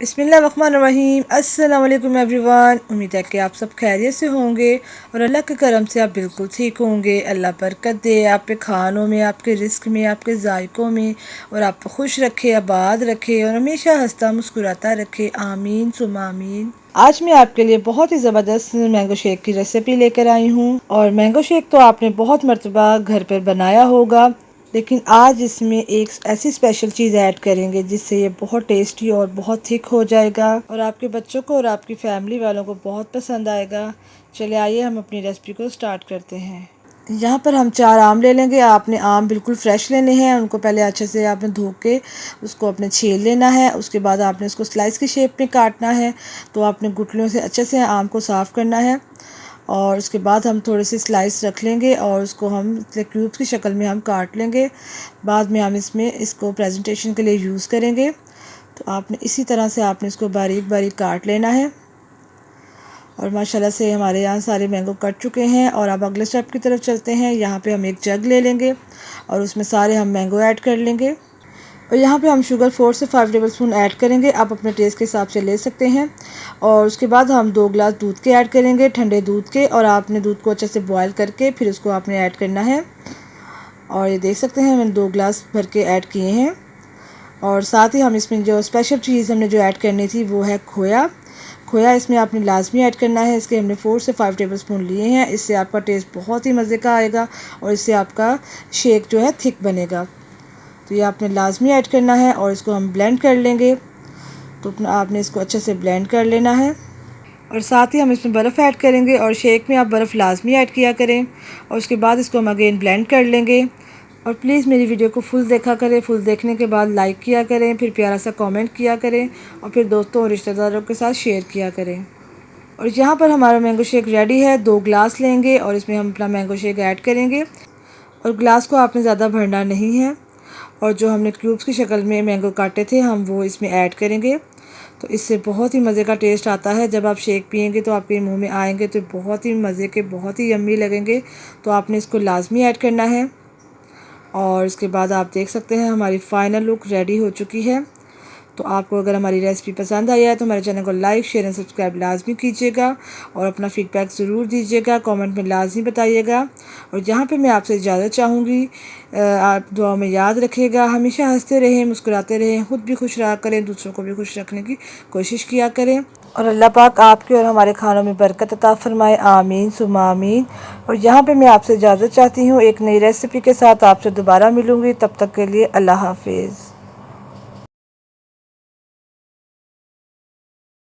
बिस्मिल्लाहिर्रहमानिर्रहीम। अस्सलाम वालेकुम एवरीवन। उम्मीद है कि आप सब खैरियत से होंगे और अल्लाह के करम से आप बिल्कुल ठीक होंगे। अल्लाह बरकत दे आप पे, खानों में, आपके रिस्क में, आपके जायकों में, और आपको खुश रखे, आबाद रखे और हमेशा हंसता मुस्कुराता रखे। आमीन सुमा आमीन। आज मैं आपके लिए बहुत ही ज़बरदस्त मैंगो शेक की रेसिपी लेकर आई हूँ। और मैंगो शेक तो आपने बहुत मर्तबा घर पर बनाया होगा, लेकिन आज इसमें एक ऐसी स्पेशल चीज़ ऐड करेंगे जिससे ये बहुत टेस्टी और बहुत थिक हो जाएगा और आपके बच्चों को और आपकी फैमिली वालों को बहुत पसंद आएगा। चले आइए हम अपनी रेसिपी को स्टार्ट करते हैं। यहाँ पर हम 4 आम ले लेंगे। आपने आम बिल्कुल फ्रेश लेने हैं। उनको पहले अच्छे से आपने धो के उसको अपने छील लेना है। उसके बाद आपने इसको स्लाइस की शेप में काटना है। तो आपने गुठलियों से अच्छे से आम को साफ़ करना है और उसके बाद हम थोड़े से स्लाइस रख लेंगे और उसको हम क्यूब्स की शक्ल में हम काट लेंगे। बाद में हम इसको प्रेजेंटेशन के लिए यूज़ करेंगे। तो आपने इसी तरह से आपने इसको बारीक बारीक काट लेना है। और माशाल्लाह से हमारे यहाँ सारे मैंगो कट चुके हैं। और अब अगले स्टेप की तरफ चलते हैं। यहाँ पे हम एक जग ले लेंगे और उसमें सारे हम मैंगो ऐड कर लेंगे। और यहाँ पे हम शुगर 4 से 5 टेबलस्पून ऐड करेंगे। आप अपने टेस्ट के हिसाब से ले सकते हैं। और उसके बाद हम 2 गिलास दूध के ऐड करेंगे, ठंडे दूध के। और आपने दूध को अच्छे से बॉयल करके फिर उसको आपने ऐड करना है। और ये देख सकते हैं मैंने 2 गिलास भर के ऐड किए हैं। और साथ ही हम इसमें जो स्पेशल चीज़ हमने जो ऐड करनी थी वो है खोया। खोया इसमें आपने लाजमी ऐड करना है। इसके हमने 4 से 5 टेबलस्पून लिए हैं। इससे आपका टेस्ट बहुत ही मज़े का आएगा और इससे आपका शेक जो है थिक बनेगा। तो ये आपने लाजमी ऐड करना है और इसको हम ब्लेंड कर लेंगे। तो आपने इसको अच्छे से ब्लेंड कर लेना है। और साथ ही हम इसमें बर्फ़ ऐड करेंगे और शेक में आप बर्फ़ लाजमी ऐड किया करें। और उसके बाद इसको हम अगेन ब्लेंड कर लेंगे। और प्लीज़ मेरी वीडियो को फुल देखा करें। फुल देखने के बाद लाइक किया करें, फिर प्यारा सा कमेंट किया करें और फिर दोस्तों और रिश्तेदारों के साथ शेयर किया करें। और यहाँ पर हमारा मैंगो शेक रेडी है। 2 गिलास लेंगे और इसमें हम अपना मैंगो शेक ऐड करेंगे। और गिलास को आपने ज़्यादा भरना नहीं है। और जो हमने क्यूब्स की शक्ल में मैंगो काटे थे हम वो इसमें ऐड करेंगे। तो इससे बहुत ही मज़े का टेस्ट आता है। जब आप शेक पियेंगे तो आपके मुंह में आएंगे तो बहुत ही मज़े के, बहुत ही यम्मी लगेंगे। तो आपने इसको लाजमी ऐड करना है। और इसके बाद आप देख सकते हैं हमारी फ़ाइनल लुक रेडी हो चुकी है। तो आपको अगर हमारी रेसिपी पसंद आई है तो हमारे चैनल को लाइक, शेयर एंड सब्सक्राइब लाजमी कीजिएगा। और अपना फ़ीडबैक ज़रूर दीजिएगा, कमेंट में लाजमी बताइएगा। और यहाँ पे मैं आपसे इजाज़त चाहूँगी। आप दुआ में याद रखिएगा, हमेशा हंसते रहें, मुस्कुराते रहें, ख़ुद भी खुश रहा करें, दूसरों को भी खुश रखने की कोशिश किया करें। और अल्लाह पाक आपके और हमारे खानों में बरकत अता फ़रमाए। आमीन सुमा आमीन। और यहाँ पे मैं आपसे इजाज़त चाहती हूँ। एक नई रेसिपी के साथ आपसे दोबारा मिलूँगी। तब तक के लिए अल्लाह हाफिज़।